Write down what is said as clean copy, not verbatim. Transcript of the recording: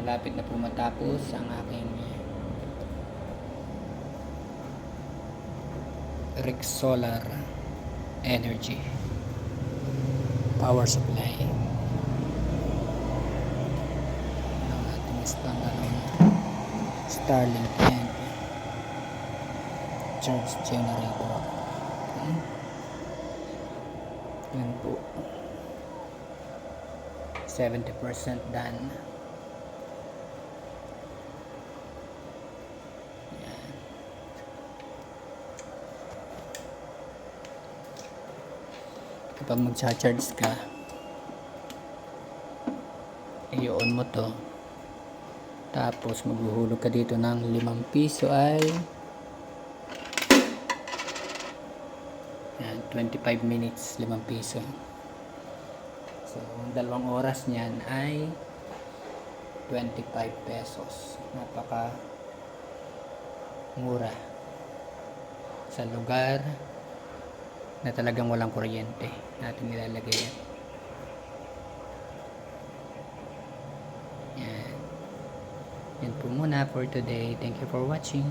malapit na po matapos ang aking Rex Solar Energy power supply ng ating standalone Starlink and charge generator. Okay. Yan po, 70% done. Yan. Kapag mag-charge ka, i-on mo to, tapos maghuhulog ka dito ng 5 piso ay yan, 25 minutes, 5 piso. So, 2 oras niyan ay 25 pesos. Napaka mura sa lugar na talagang walang kuryente natin nilalagay yan. Yan po muna for today. Thank you for watching.